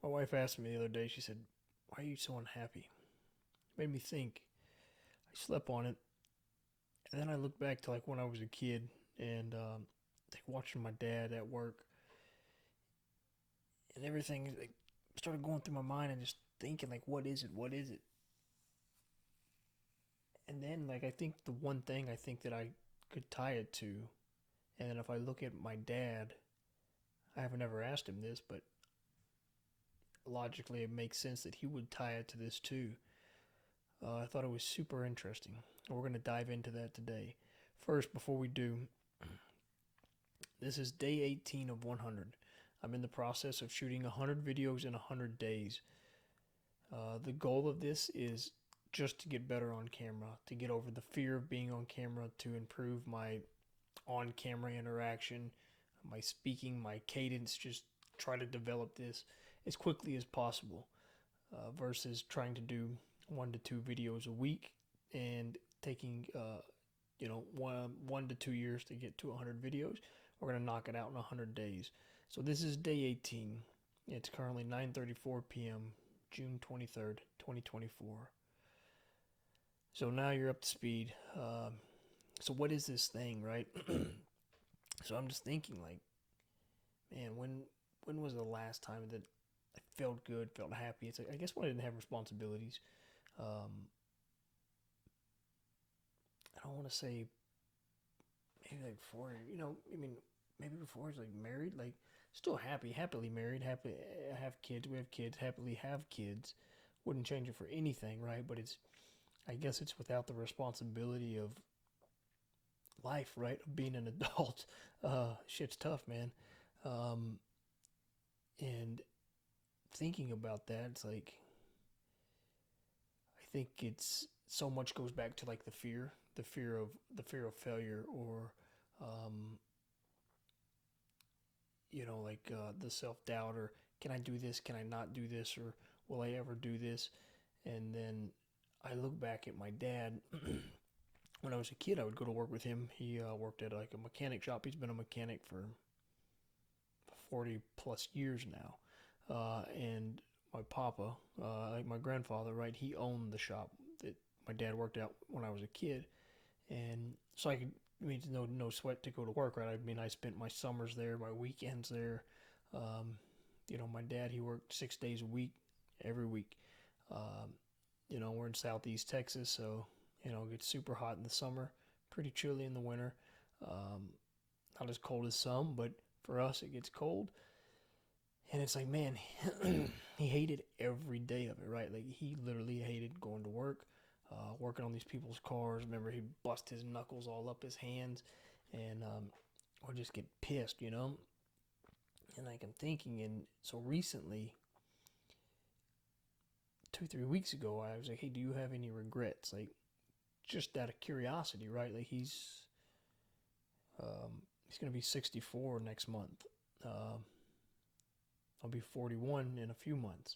My wife asked me the other day, she said, "Why are you so unhappy?" It made me think. I slept on it, and then I looked back to like when I was a kid and like watching my dad at work and everything like started going through my mind and just thinking like, what is it? What is it? And then like I think the one thing I think that I could tie it to, and then if I look at my dad, I haven't ever asked him this, but logically it makes sense that he would tie it to this too. I thought it was super interesting. We're going to dive into that today. First, before we do, this is day 18 of 100. I'm in the process of shooting 100 videos in 100 days. The goal of this is just to get better on camera, to get over the fear of being on camera, to improve my on camera interaction, my speaking, my cadence, just try to develop this as quickly as possible versus trying to do 1 to 2 videos a week and taking one to 2 years to get to 100 videos. We're gonna knock it out in 100 days. So this is day 18. It's currently 9:34 p.m. June 23rd, 2024. So now you're up to speed. So what is this thing, right? So I'm just thinking, like, man, when was the last time that I felt good, felt happy? It's like I guess when I didn't have responsibilities. Um, I don't want to say maybe like before, I mean, maybe before I was like married, like still happy, happily married, happy have kids. We have kids, happily have kids. Wouldn't change it for anything, right? But it's I guess it's without the responsibility of life, right? Of being an adult. Shit's tough, man. Um, and thinking about that, it's like I think it's so much goes back to like the fear of failure, or um, like the self doubt, or can I do this? Can I not do this? Or will I ever do this? And then I look back at my dad. When I was a kid, I would go to work with him. He worked at like a mechanic shop. He's been a mechanic for 40 plus years now. And my papa, like my grandfather, right, he owned the shop that my dad worked at when I was a kid. And so I mean, no sweat to go to work, right? I mean, I spent my summers there, my weekends there. Um, my dad, he worked 6 days a week, every week. Um, we're in southeast Texas, so, it gets super hot in the summer, pretty chilly in the winter. Um, Not as cold as some, but for us, it gets cold. And it's like, man, he hated every day of it, right? Like, he literally hated going to work, working on these people's cars. Remember, he'd bust his knuckles all up his hands and or just get pissed. And like, I'm thinking, and so recently, 2, 3 weeks ago, I was like, hey, do you have any regrets? Like, just out of curiosity, right? Like, he's gonna be 64 next month. I'll be 41 in a few months,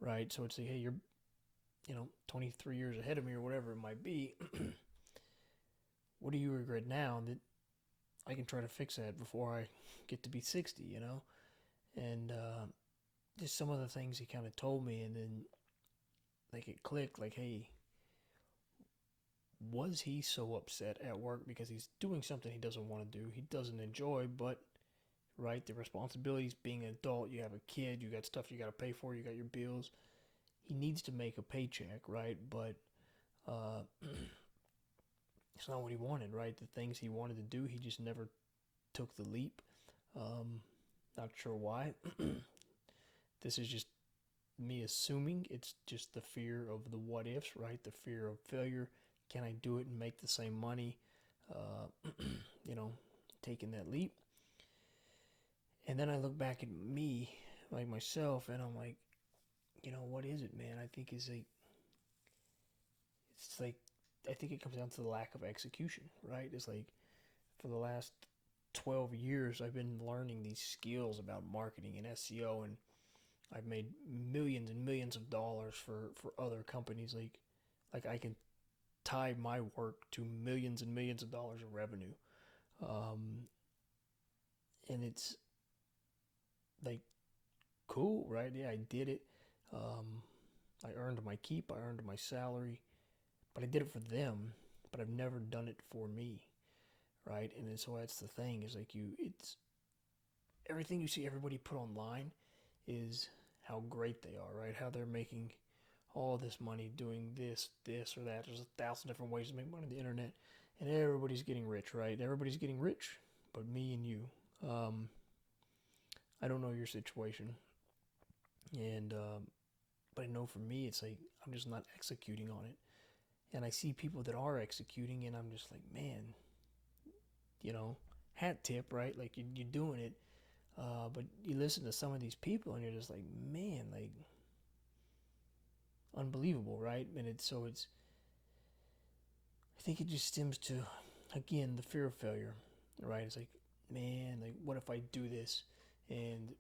right? So it's like, hey, you're 23 years ahead of me or whatever it might be. What do you regret now that I can try to fix that before I get to be 60? And just some of the things he kind of told me, and then like it clicked, like, hey, was he so upset at work because he's doing something he doesn't want to do, he doesn't enjoy, but right, the responsibilities being an adult, you have a kid, you got stuff you got to pay for, you got your bills. He needs to make a paycheck, right? But uh, it's not what he wanted, right? The things he wanted to do, he just never took the leap. Um, Not sure why. This is just me assuming it's just the fear of the what ifs, right? The fear of failure. Can I do it and make the same money? You know, taking that leap. And then I look back at me, like myself, and I'm like, what is it, man? I think it's like, I think it comes down to the lack of execution, right? It's like for the last 12 years, I've been learning these skills about marketing and SEO, and I've made millions and millions of dollars for other companies. Like I can tie my work to millions and millions of dollars of revenue. Um, and it's like cool, right? Yeah, I did it. I earned my keep, I earned my salary, but I did it for them, but I've never done it for me, right? And so that's the thing is like it's everything you see everybody put online is how great they are, right? How they're making all this money doing this or that. There's 1,000 different ways to make money on the internet, and everybody's getting rich, right? Everybody's getting rich, but me and you. Um, I don't know your situation, and but I know for me, it's like I'm just not executing on it, and I see people that are executing, and I'm just like, man, you know, hat tip, right? Like you're doing it, but you listen to some of these people, and you're just like, man, like unbelievable, right? And it's I think it just stems to, again, the fear of failure, right? It's like, man, like, what if I do this and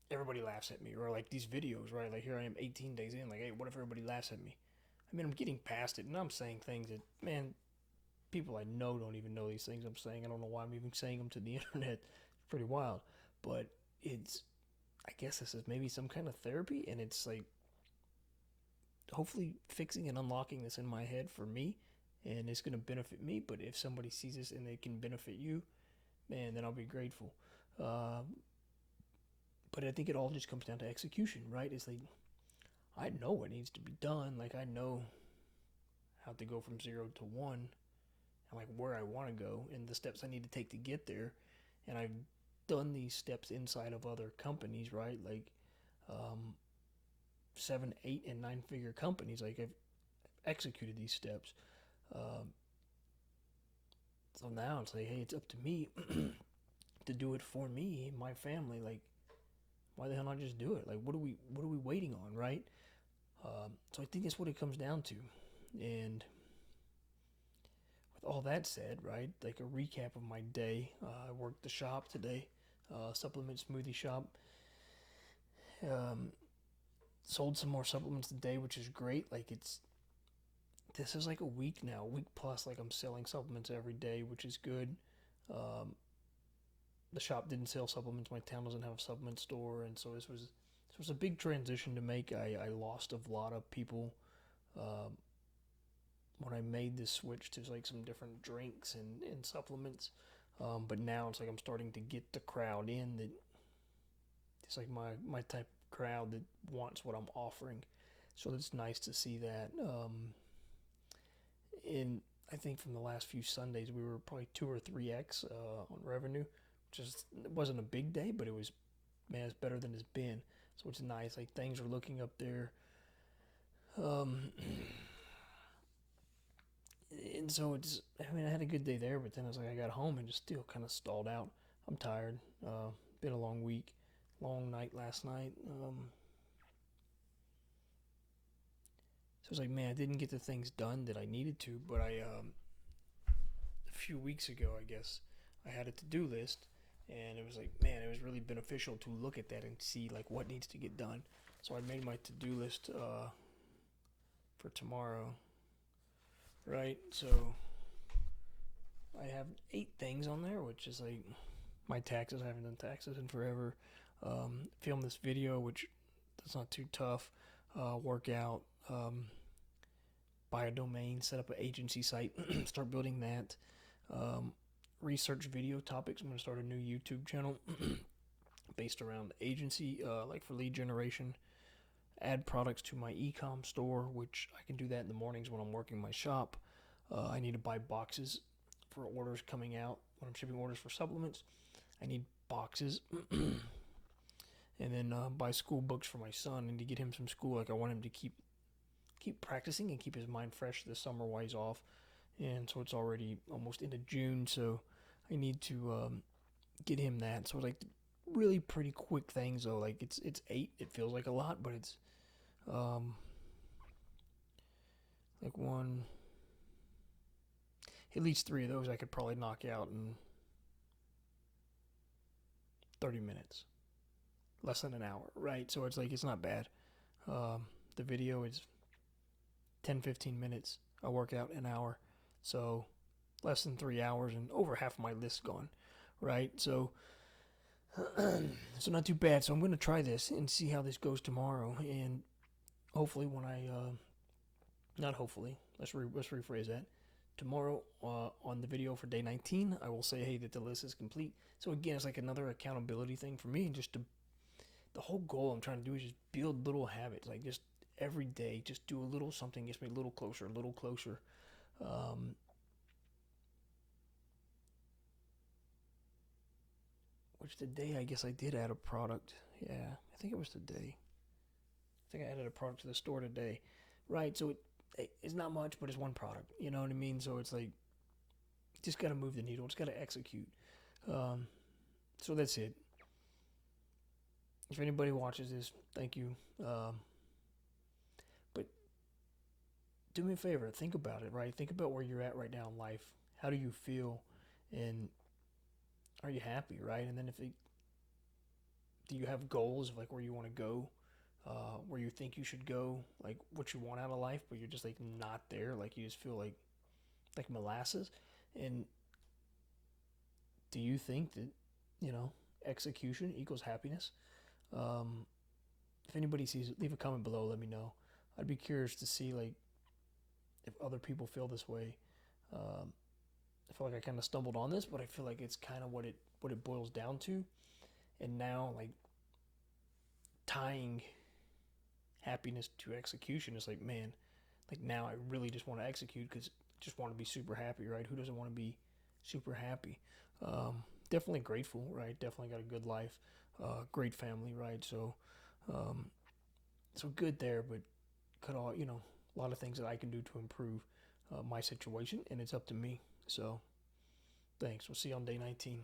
everybody laughs at me? Or like these videos, right? Like, here I am 18 days in, like, hey, what if everybody laughs at me? I mean, I'm getting past it and I'm saying things that, man, people I know don't even know these things I'm saying. I don't know why I'm even saying them to the internet. It's pretty wild. But it's, I guess this is maybe some kind of therapy, and it's like, hopefully fixing and unlocking this in my head for me, and it's going to benefit me. But if somebody sees this and they can benefit you, man, then I'll be grateful. uh, but I think it all just comes down to execution, right? It's like I know what needs to be done. Like I know how to go from 0 to 1, and like where I want to go and the steps I need to take to get there. And I've done these steps inside of other companies, right? Like um, 7, 8, and 9 figure companies. Like I've executed these steps. Um, so now it's like, hey, it's up to me to do it for me, my family. Like, why the hell not just do it? Like, what are we waiting on, right? So I think that's what it comes down to. And with all that said, right, like a recap of my day, I worked the shop today, supplement smoothie shop. Um, Sold some more supplements today, which is great. Like this is like a week now, a week plus. Like I'm selling supplements every day, which is good. Um, the shop didn't sell supplements. My town doesn't have a supplement store, and so this was a big transition to make. I lost a lot of people um, when I made this switch to like some different drinks and supplements. But now it's like I'm starting to get the crowd in that it's like my type of crowd that wants what I'm offering. So it's nice to see that. In I think from the last few Sundays we were probably 2 or 3x on revenue, which is it wasn't a big day, but it was, man, it's better than it's been. So it's nice. Like things are looking up there. Um, and so it's, I mean, I had a good day there, but then it's like I got home and just still kind of stalled out. I'm tired. Been a long week, long night last night. So it's like, man, I didn't get the things done that I needed to, but a few weeks ago, I guess, I had a to-do list, and it was like, man, it was really beneficial to look at that and see like what needs to get done. So I made my to-do list for tomorrow, right? So I have 8 things on there, which is like my taxes. I haven't done taxes in forever. Film this video, which that's not too tough. Work out. Buy a domain, set up an agency site, start building that. Research video topics. I'm going to start a new YouTube channel based around agency, like for lead generation. Add products to my e-com store, which I can do that in the mornings when I'm working my shop. I need to buy boxes for orders coming out when I'm shipping orders for supplements. I need boxes. And then buy school books for my son and to get him some school. Like I want him to keep practicing and keep his mind fresh this summer while he's off. And so it's already almost into June, so I need to get him that. So it's like really pretty quick things though. Like it's 8. It feels like a lot, but it's like one. At least 3 of those I could probably knock out in 30 minutes, less than an hour, right? So it's like it's not bad. The video is 10-15 minutes. I work out an hour, so less than 3 hours and over half my list gone, right? So So not too bad. So I'm gonna try this and see how this goes tomorrow, and hopefully when not hopefully, let's rephrase that. Tomorrow, on the video for day 19, I will say, hey, that the list is complete. So again, it's like another accountability thing for me. Just to the whole goal I'm trying to do is just build little habits, like just every day, just do a little something, gets me a little closer, a little closer. Um, which today I guess I did add a product. Yeah, I think it was today. I think I added a product to the store today, right? So it's not much, but it's one product. You know what I mean? So it's like just got to move the needle. Just got to execute. Um, so that's it. If anybody watches this, thank you. But do me a favor, think about it, right? Think about where you're at right now in life. How do you feel? And are you happy, right? And then do you have goals of like where you want to go, where you think you should go, like what you want out of life, but you're just like not there, like you just feel like molasses. And do you think that you know execution equals happiness? Um, if anybody sees it, leave a comment below. Let me know. I'd be curious to see like if other people feel this way. Um, I feel like I kind of stumbled on this, but I feel like it's kind of what it boils down to. And now like tying happiness to execution is like, man, like now I really just want to execute because I just want to be super happy, right? Who doesn't want to be super happy? Definitely grateful, right? Definitely got a good life, great family, right? Um, so good there, but could all a lot of things that I can do to improve my situation, and it's up to me. So thanks. We'll see you on day 19.